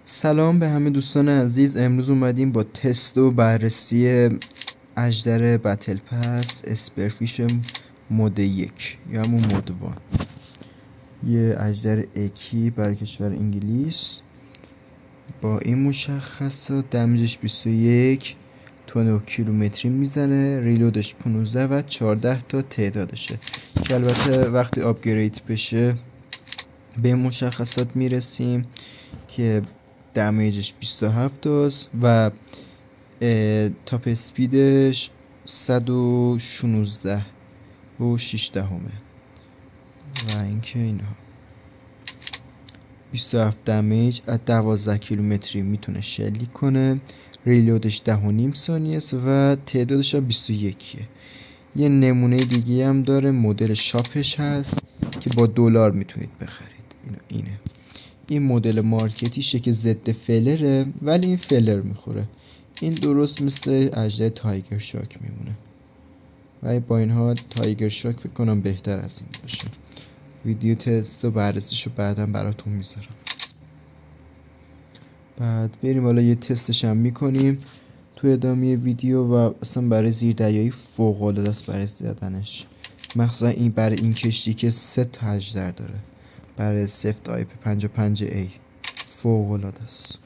سلام به همه دوستان عزیز. امروز اومدیم با تست و بررسی اژدر بتل پس اسپرفیش مود 1 یا همون مود 1، یه اژدر اکی برای کشور انگلیس با این مشخصات. دمیجش 21 تن کیلومتری میزنه، ریلودش 15 و 14 تا تعدادشه که البته وقتی آپگرید بشه به مشخصات میرسیم که دمیجش 27 است و تاپ اسپیدش 116 و 6 دهمه و اینکه اینها 27 دمیج از 12 کیلومتری میتونه شلیک کنه. ریلودش 10.5 ثانیه است و تعدادش هم 21. یه نمونه دیگه هم داره، مدل شاپش هست که با دلار میتونید بخرید. اینه این مدل مارکتیشه که ضد فلره ولی این فلر میخوره. این درست مثل اژدر تایگر شارک میمونه و با این حال تایگر شارک فکر کنم بهتر از این باشه. ویدیو تست و بررسیشو بعدم براتون میذارم. بعد بریم حالا یه تستش هم میکنیم تو ادامه ویدیو و اصلا برای زیردریایی فوق العاده است برای زدنش، مخصوصا این برای این کشتی که 3 تا اژدر داره. برای سفت آیپ 55A فوق العاده است.